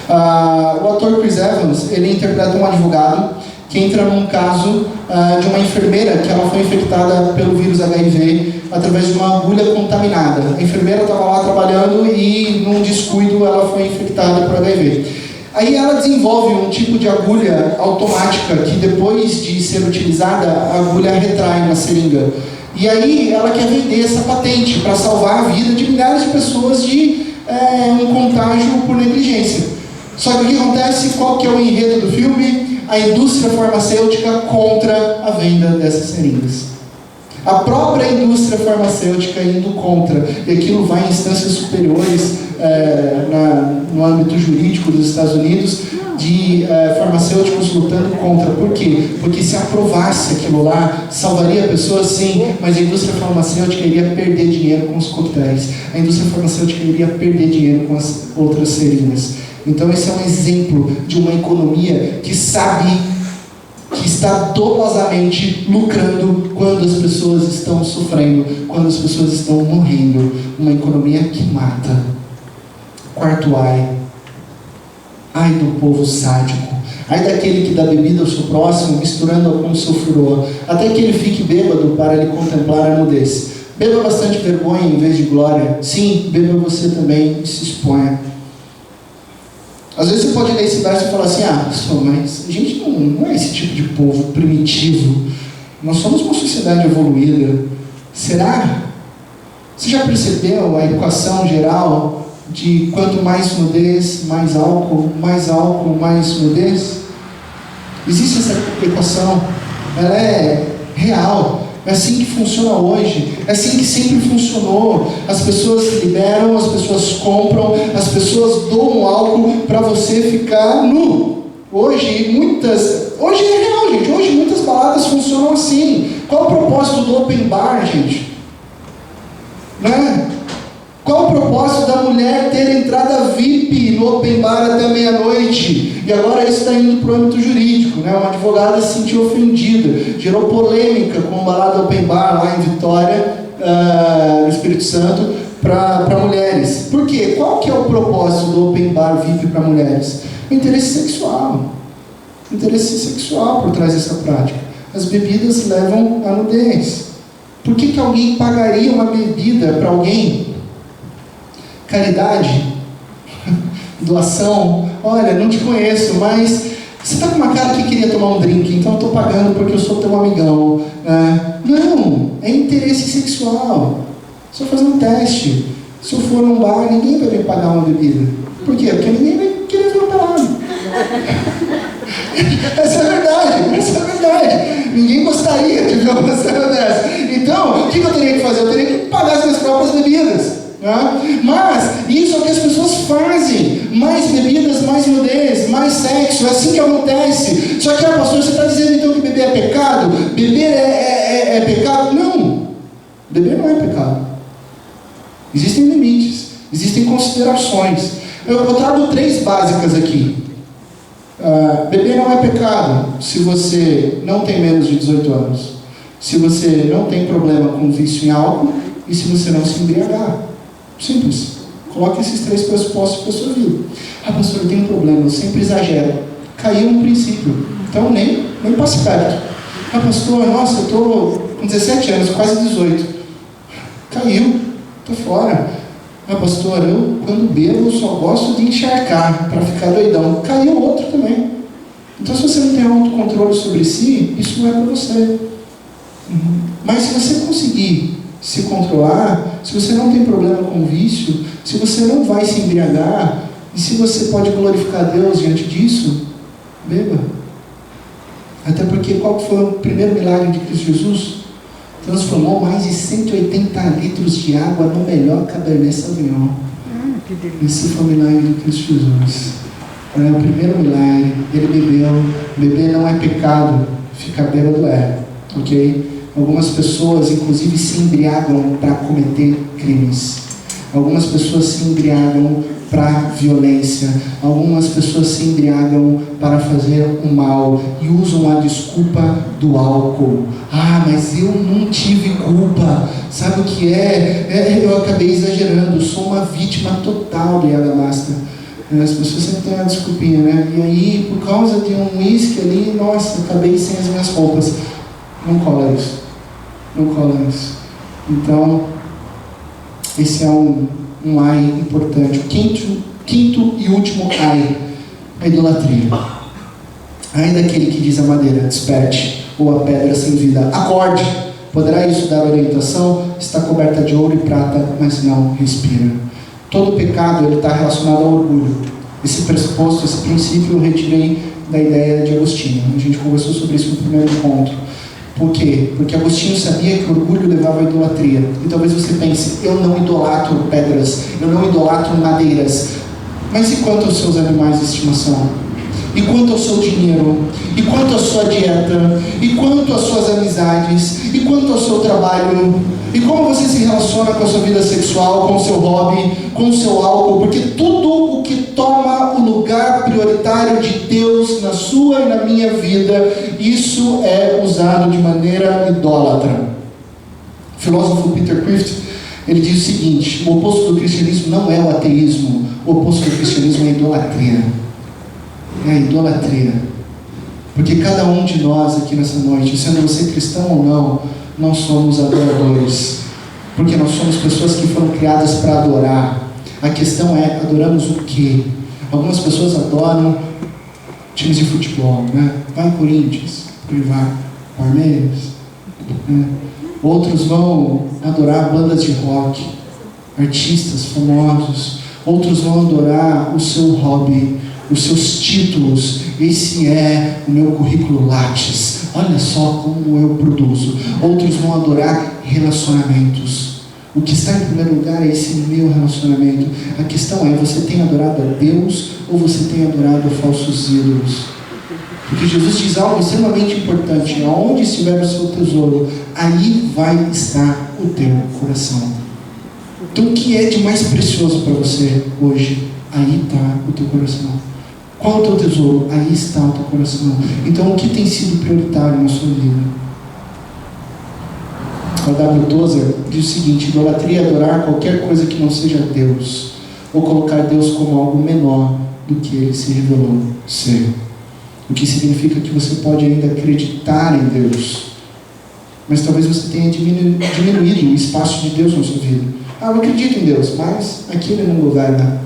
O ator Chris Evans, ele interpreta um advogado que entra num caso de uma enfermeira que ela foi infectada pelo vírus HIV através de uma agulha contaminada. A enfermeira estava lá trabalhando e, num descuido, ela foi infectada por HIV. Aí ela desenvolve um tipo de agulha automática que, depois de ser utilizada, a agulha retrai na seringa. E aí ela quer vender essa patente para salvar a vida de milhares de pessoas de um contágio por negligência. Só que o que acontece? Qual que é o enredo do filme? A indústria farmacêutica contra a venda dessas seringas. A própria indústria farmacêutica indo contra, e aquilo vai em instâncias superiores no âmbito jurídico dos Estados Unidos, de farmacêuticos lutando contra. Por quê? Porque se aprovasse aquilo lá, salvaria pessoas, sim, mas a indústria farmacêutica iria perder dinheiro com os coquetéis. A indústria farmacêutica iria perder dinheiro com as outras seringas. Então esse é um exemplo de uma economia que sabe que está dolosamente lucrando quando as pessoas estão sofrendo, quando as pessoas estão morrendo. Uma economia que mata. Quarto ai. Ai do povo sádico. Ai daquele que dá bebida ao seu próximo, misturando-a com o seu furor, até que ele fique bêbado para lhe contemplar a nudez. Beba bastante vergonha em vez de glória. Sim, beba você também e se exponha. Às vezes você pode ler esse verso e falar assim, mas a gente não é esse tipo de povo primitivo. Nós somos uma sociedade evoluída. Será? Você já percebeu a equação geral de quanto mais nudez, mais álcool, mais nudez? Existe essa equação. Ela é real. É assim que funciona hoje, é assim que sempre funcionou. As pessoas liberam, as pessoas compram, as pessoas doam álcool para você ficar nu. Hoje é real, gente. Hoje muitas baladas funcionam assim. Qual o propósito do open bar, gente? Né? Qual o propósito da mulher ter entrada VIP no open bar até meia-noite? E agora isso está indo para o âmbito jurídico, né? Uma advogada se sentiu ofendida, gerou polêmica com o balada open bar lá em Vitória, no Espírito Santo, para mulheres. Por quê? Qual que é o propósito do open bar VIP para mulheres? O interesse sexual. Interesse sexual por trás dessa prática. As bebidas levam à nudez. Por que alguém pagaria uma bebida para alguém? Caridade, doação. Olha, não te conheço, mas você está com uma cara que queria tomar um drink, então eu estou pagando porque eu sou teu amigão. Não, é interesse sexual. Só fazer um teste. Se eu for num bar, ninguém vai me pagar uma bebida. Por quê? Porque ninguém vai querer ver uma pelada. Essa é a verdade. Ninguém gostaria de ver uma cena dessa. Então, o que eu teria que fazer? Eu teria que pagar as minhas próprias bebidas. Mas isso é o que as pessoas fazem. Mais bebidas, mais nudez, mais sexo. É assim que acontece. Só que, pastor, você está dizendo então que beber é pecado? Beber é pecado? Não. Beber não é pecado. Existem limites, existem considerações. Eu trago 3 básicas aqui. Beber não é pecado se você não tem menos de 18 anos. Se você não tem problema com vício em álcool e se você não se embriagar. Simples. Coloque esses 3 pressupostos para a sua vida. Pastor, eu tenho um problema, eu sempre exagero. Caiu um princípio. Então nem passe perto. Pastor, nossa, eu estou com 17 anos, quase 18. Caiu. Estou fora. Pastor, eu quando bebo só gosto de encharcar para ficar doidão. Caiu outro também. Então, se você não tem autocontrole sobre si, isso não é para você. Mas se você conseguir se controlar, se você não tem problema com vício, se você não vai se embriagar, e se você pode glorificar Deus diante disso, beba. Até porque qual foi o primeiro milagre de Cristo Jesus? Transformou mais de 180 litros de água no melhor Cabernet Sauvignon. Que delícia. Esse foi o milagre de Cristo Jesus. O primeiro milagre, ele bebeu. Beber não é pecado, ficar bêbado é, ok? Algumas pessoas, inclusive, se embriagam para cometer crimes. Algumas pessoas se embriagam para violência. Algumas pessoas se embriagam para fazer o mal e usam a desculpa do álcool. Mas eu não tive culpa. Sabe o que é? Eu acabei exagerando. Sou uma vítima total do Yadamasta. As pessoas sempre têm uma desculpinha, né? E aí, por causa de um uísque ali, nossa, acabei sem as minhas roupas. Não cola isso. Não cola isso. Então, esse é um ai importante. O quinto e último ai, a idolatria. Ai daquele que diz a madeira, desperte, ou a pedra sem vida, acorde. Poderá isso dar orientação? Está coberta de ouro e prata, mas não respira. Todo pecado está relacionado ao orgulho. Esse pressuposto, esse princípio eu retirei da ideia de Agostinho. A gente conversou sobre isso no primeiro encontro. Por quê? Porque Agostinho sabia que o orgulho levava à idolatria. E talvez você pense, eu não idolatro pedras, eu não idolatro madeiras. Mas e quanto aos seus animais de estimação? E quanto ao seu dinheiro? E quanto à sua dieta? E quanto às suas amizades? E quanto ao seu trabalho? E como você se relaciona com a sua vida sexual, com o seu hobby, com o seu álcool? Porque tudo o que toma o lugar prioritário de Deus na sua e na minha vida, isso é usado de maneira idólatra. O filósofo Peter Crift, ele diz o seguinte: o oposto do cristianismo não é o ateísmo, o oposto do cristianismo é a idolatria. É a idolatria. Porque cada um de nós aqui nessa noite, sendo você cristão ou não, nós somos adoradores. Porque nós somos pessoas que foram criadas para adorar. A questão é, adoramos o quê? Algumas pessoas adoram times de futebol, né? Vai Corinthians, vai Palmeiras, né? Outros vão adorar bandas de rock, artistas famosos. Outros vão adorar o seu hobby, os seus títulos. Esse é o meu currículo Lattes. Olha só como eu produzo. Outros vão adorar relacionamentos. O que está em primeiro lugar é esse meu relacionamento. A questão é, você tem adorado a Deus ou você tem adorado a falsos ídolos? Porque Jesus diz algo extremamente importante: aonde estiver o seu tesouro, aí vai estar o teu coração. Então, o que é de mais precioso para você hoje? Aí está o teu coração. Qual é o teu tesouro? Aí está o teu coração. Então, o que tem sido prioritário na sua vida? A W. Tozer diz o seguinte: idolatria é adorar qualquer coisa que não seja Deus, ou colocar Deus como algo menor do que Ele se revelou ser. O que significa que você pode ainda acreditar em Deus, mas talvez você tenha diminuído o espaço de Deus na sua vida. Eu acredito em Deus, mas aqui Ele não governa.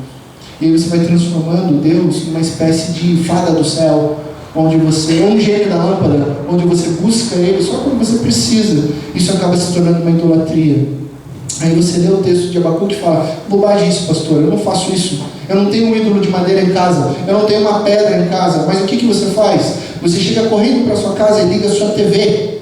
E aí você vai transformando Deus numa espécie de fada do céu, onde você, um gênio da lâmpada, onde você busca Ele só quando você precisa. Isso acaba se tornando uma idolatria. Aí você lê o texto de Abacuque e fala: bobagem isso, pastor, eu não faço isso. Eu não tenho um ídolo de madeira em casa, eu não tenho uma pedra em casa. Mas o que você faz? Você chega correndo para sua casa e liga a sua TV.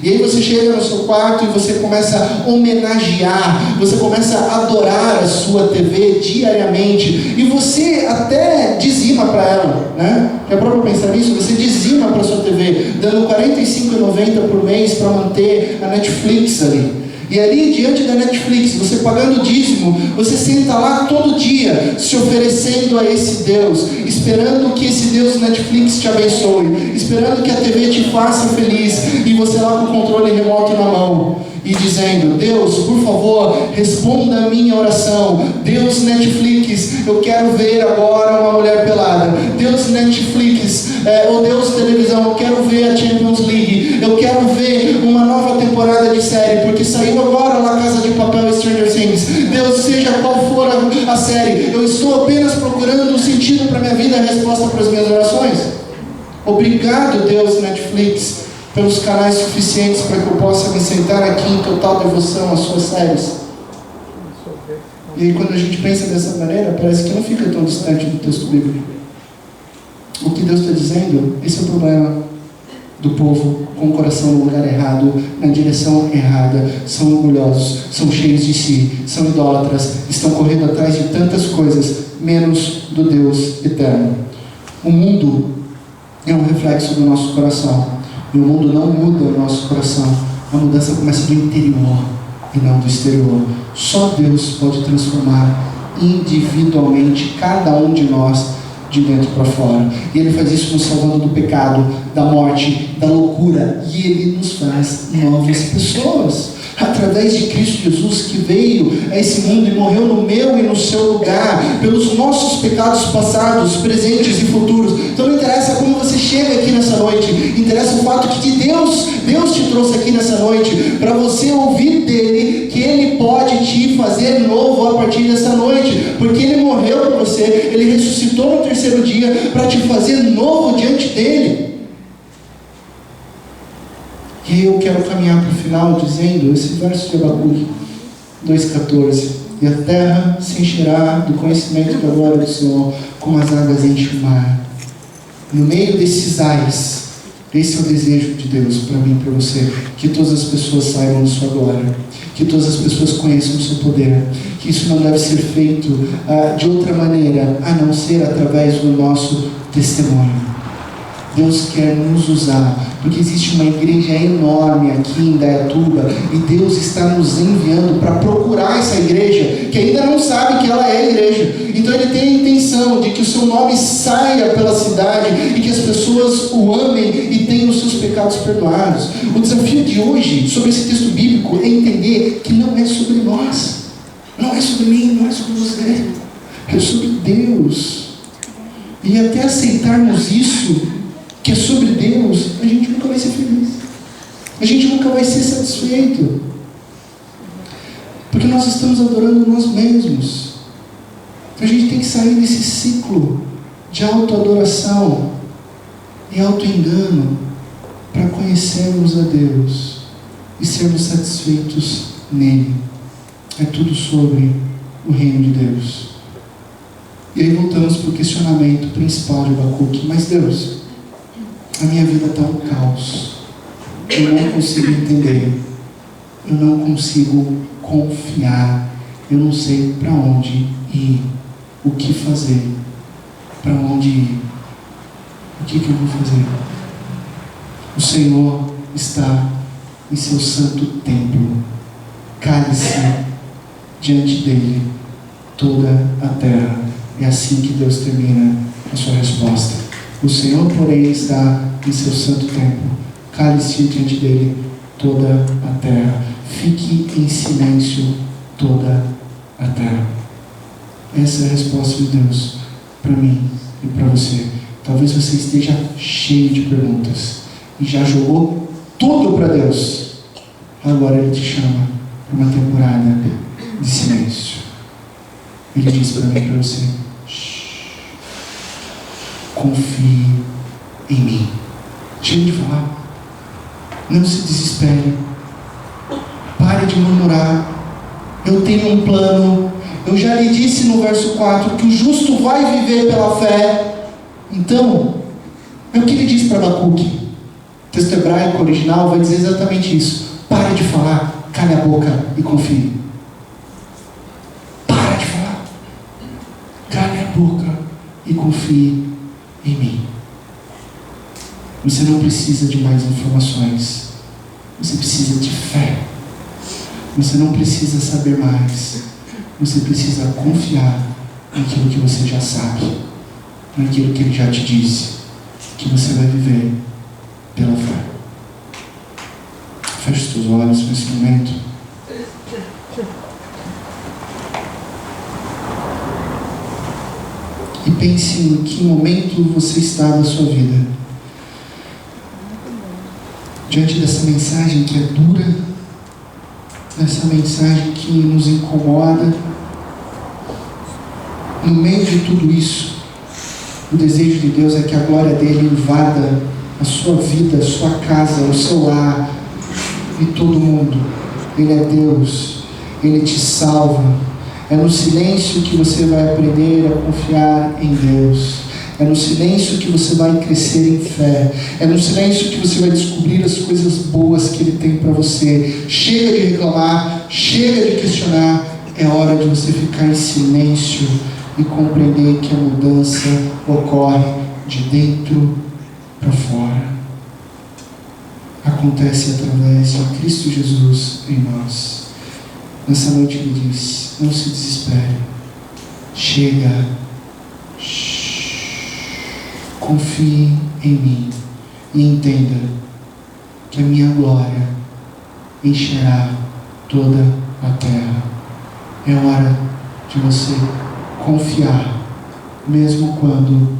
E aí você chega no seu quarto e você começa a homenagear, você começa a adorar a sua TV diariamente. E você até dizima para ela, né? Já parou para pensar nisso? Você dizima para a sua TV, dando R$ 45,90 por mês para manter a Netflix ali. E ali diante da Netflix, você pagando o dízimo, você senta lá todo dia se oferecendo a esse Deus, esperando que esse Deus Netflix te abençoe, esperando que a TV te faça feliz, e você lá com o controle remoto na mão, e dizendo: Deus, por favor, responda a minha oração. Deus Netflix, eu quero ver agora uma mulher pelada. Deus Netflix, ou Deus televisão, eu quero ver a Champions League. Eu quero ver uma nova temporada de série, porque saiu agora lá Casa de Papel e Stranger Things. Deus, seja qual for a série, eu estou apenas procurando um sentido para minha vida, a resposta para as minhas orações. Obrigado, Deus Netflix, pelos canais suficientes para que eu possa me sentar aqui em total devoção às suas séries. E aí, quando a gente pensa dessa maneira, parece que não fica tão distante do texto bíblico. O que Deus está dizendo, esse é o problema do povo com o coração no lugar errado, na direção errada. São orgulhosos, são cheios de si, são idólatras, estão correndo atrás de tantas coisas, menos do Deus eterno. O mundo é um reflexo do nosso coração. E o mundo não muda o nosso coração. A mudança começa do interior e não do exterior. Só Deus pode transformar individualmente cada um de nós de dentro para fora. E Ele faz isso nos salvando do pecado, da morte, da loucura. E Ele nos faz novas pessoas. Através de Cristo Jesus, que veio a esse mundo e morreu no meu e no seu lugar, pelos nossos pecados passados, presentes e futuros. Então não interessa como você chega aqui nessa noite, interessa o fato que Deus te trouxe aqui nessa noite, para você ouvir dele, que Ele pode te fazer novo a partir dessa noite, porque Ele morreu por você, Ele ressuscitou no terceiro dia, para te fazer novo diante dele. E eu quero caminhar para o final dizendo esse verso de Abacuque 2,14: e a terra se encherá do conhecimento da glória do Senhor, como as águas enchem o mar. No meio desses ais, esse é o desejo de Deus para mim e para você, que todas as pessoas saibam de sua glória, que todas as pessoas conheçam o seu poder, que isso não deve ser feito de outra maneira, a não ser através do nosso testemunho. Deus quer nos usar, porque existe uma igreja enorme aqui em Indaiatuba, e Deus está nos enviando para procurar essa igreja, que ainda não sabe que ela é igreja. Então Ele tem a intenção de que o seu nome saia pela cidade, e que as pessoas o amem e tenham os seus pecados perdoados. O desafio de hoje, sobre esse texto bíblico, é entender que não é sobre nós, não é sobre mim, não é sobre você, é sobre Deus. E até aceitarmos isso, que é sobre Deus, a gente nunca vai ser feliz, a gente nunca vai ser satisfeito, porque nós estamos adorando nós mesmos. A gente tem que sair desse ciclo de autoadoração e autoengano para conhecermos a Deus e sermos satisfeitos nele. É tudo sobre o reino de Deus. E aí voltamos para o questionamento principal de Abacuque: mas Deus, a minha vida está um caos, eu não consigo entender, eu não consigo confiar, eu não sei para onde ir, o que fazer, para onde ir, o que eu vou fazer? O Senhor está em seu santo templo, cale-se diante dele toda a terra. É assim que Deus termina a sua resposta. O Senhor, porém, está em seu santo templo, cale-se diante dele toda a terra, fique em silêncio toda a terra. Essa é a resposta de Deus para mim e para você. Talvez você esteja cheio de perguntas e já jogou tudo para Deus. Agora Ele te chama para uma temporada de silêncio. Ele diz para mim e para você: confie em mim. Chega de falar. Não se desespere. Pare de murmurar. Eu tenho um plano. Eu já lhe disse no verso 4 que o justo vai viver pela fé. Então, é o que ele diz para Abacuque. O texto hebraico original vai dizer exatamente isso. Pare de falar, cale a boca e confie. Para de falar, cale a boca e confie em mim. Você não precisa de mais informações, você precisa de fé. Você não precisa saber mais. Você precisa confiar naquilo que você já sabe, naquilo que Ele já te disse, que você vai viver pela fé. Feche os teus olhos nesse momento. E pense em que momento você está na sua vida. Diante dessa mensagem que é dura, dessa mensagem que nos incomoda, no meio de tudo isso, o desejo de Deus é que a glória dele invada a sua vida, a sua casa, o seu lar e todo mundo. Ele é Deus, Ele te salva. É no silêncio que você vai aprender a confiar em Deus. É no silêncio que você vai crescer em fé. É no silêncio que você vai descobrir as coisas boas que Ele tem para você. Chega de reclamar, chega de questionar. É hora de você ficar em silêncio e compreender que a mudança ocorre de dentro para fora. Acontece através de Cristo Jesus em nós. Nessa noite Ele diz: não se desespere. Chega. Confie em mim e entenda que a minha glória encherá toda a terra. É hora de você confiar, mesmo quando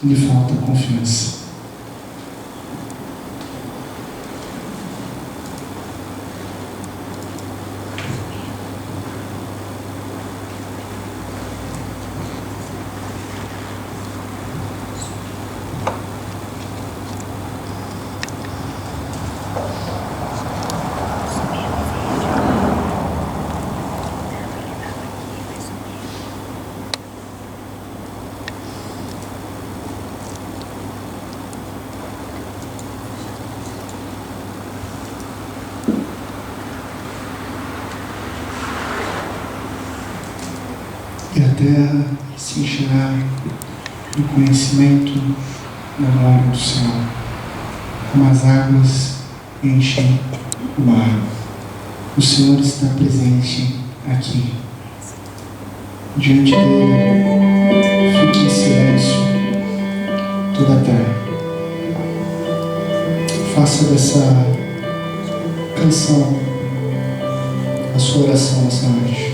lhe falta confiança. E a terra se encherá do conhecimento da glória do Senhor, como as águas enchem o mar. O Senhor está presente aqui. Diante dele, fique em silêncio toda a terra. Faça dessa canção a sua oração nessa noite.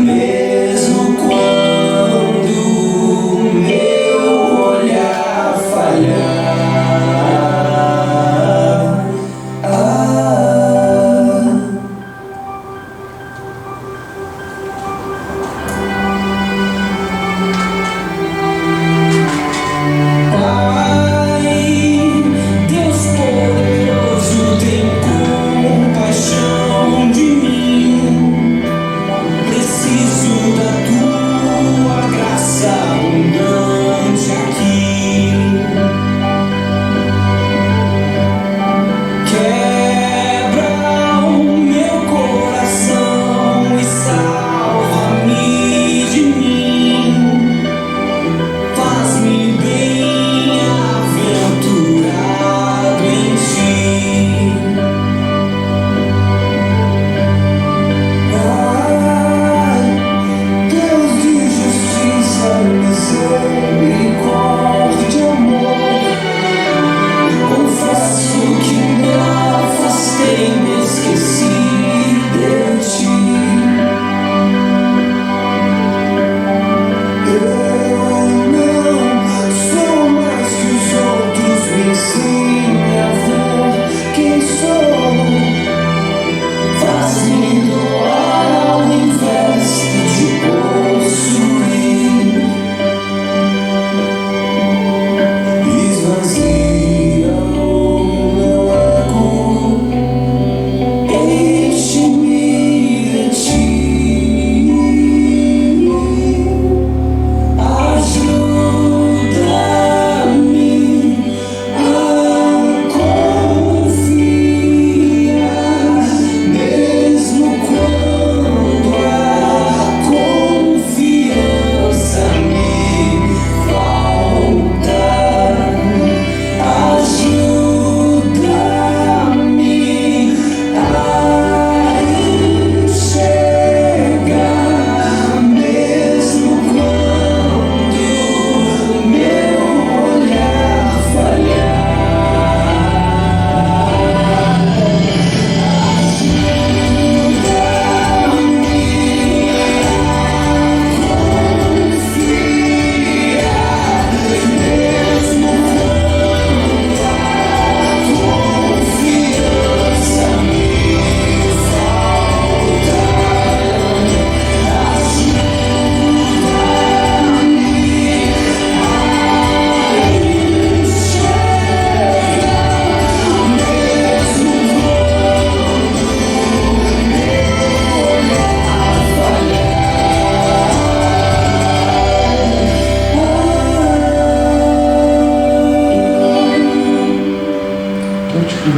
Mesmo quando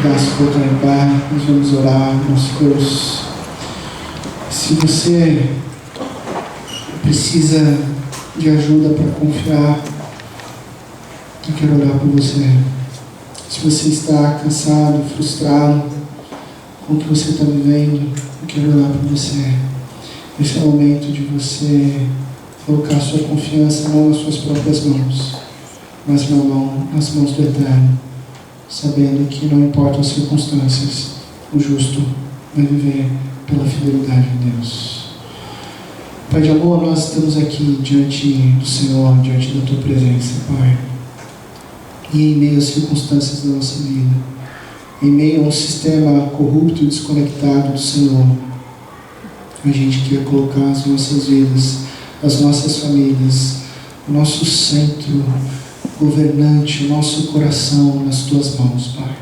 convidar a se colocar em pé, nós vamos orar, nosso Deus. Se você precisa de ajuda para confiar, eu quero orar por você. Se você está cansado, frustrado com o que você está vivendo, eu quero orar por você. Esse é o momento de você colocar sua confiança não nas suas próprias mãos, mas nas mãos do Eterno, sabendo que não importam as circunstâncias, o justo vai viver pela fidelidade de Deus. Pai de amor, nós estamos aqui diante do Senhor, diante da Tua presença, Pai. E em meio às circunstâncias da nossa vida, em meio a um sistema corrupto e desconectado do Senhor, a gente quer colocar as nossas vidas, as nossas famílias, o nosso centro governante, o nosso coração nas Tuas mãos, Pai.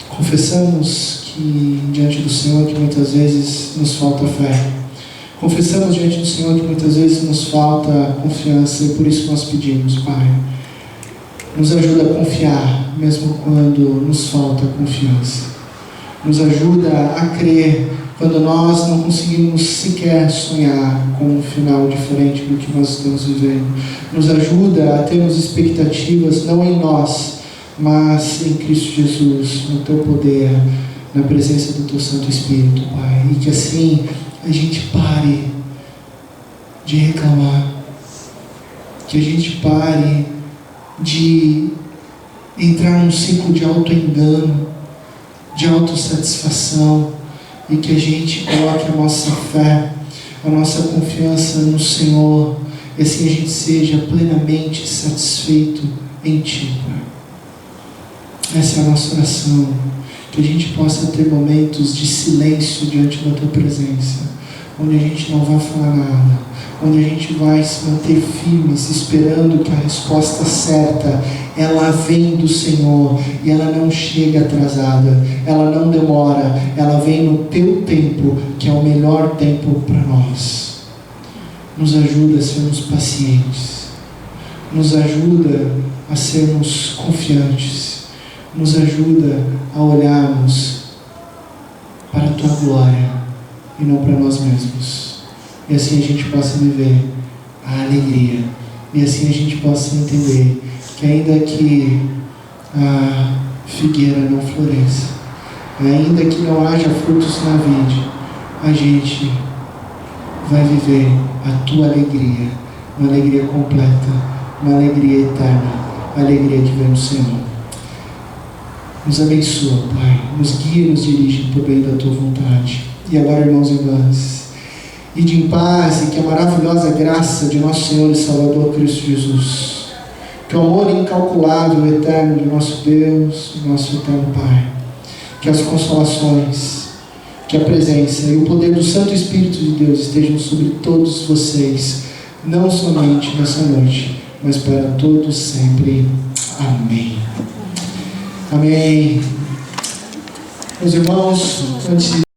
Confessamos que diante do Senhor que muitas vezes nos falta fé. Confessamos diante do Senhor que muitas vezes nos falta confiança e por isso nós pedimos, Pai, nos ajuda a confiar mesmo quando nos falta confiança. Nos ajuda a crer quando nós não conseguimos sequer sonhar com um final diferente do que nós estamos vivendo. Nos ajuda a termos expectativas não em nós, mas em Cristo Jesus, no Teu poder, na presença do Teu Santo Espírito, Pai. E que assim a gente pare de reclamar, que a gente pare de entrar num ciclo de auto-engano, de autossatisfação, e que a gente coloque a nossa fé, a nossa confiança no Senhor, e assim a gente seja plenamente satisfeito em Ti, Pai. Essa é a nossa oração, que a gente possa ter momentos de silêncio diante da Tua presença, onde a gente não vai falar nada, onde a gente vai se manter firmes, esperando que a resposta certa, ela vem do Senhor, e ela não chega atrasada, ela não demora, ela vem no Teu tempo, que é o melhor tempo para nós. Nos ajuda a sermos pacientes, nos ajuda a sermos confiantes, nos ajuda a olharmos para a Tua glória e não para nós mesmos. E assim a gente possa viver a alegria. E assim a gente possa entender que ainda que a figueira não floresça, ainda que não haja frutos na vide, a gente vai viver a Tua alegria, uma alegria completa, uma alegria eterna, a alegria que vem do Senhor. Nos abençoa, Pai, nos guia e nos dirige por bem da Tua vontade. E agora, irmãos e irmãs, ide em paz, e que a maravilhosa graça de nosso Senhor e Salvador Cristo Jesus, que o amor incalculável e eterno de nosso Deus, de nosso eterno Pai, que as consolações, que a presença e o poder do Santo Espírito de Deus estejam sobre todos vocês, não somente nessa noite, mas para todos sempre. Amém. Amém. Meus irmãos, antes de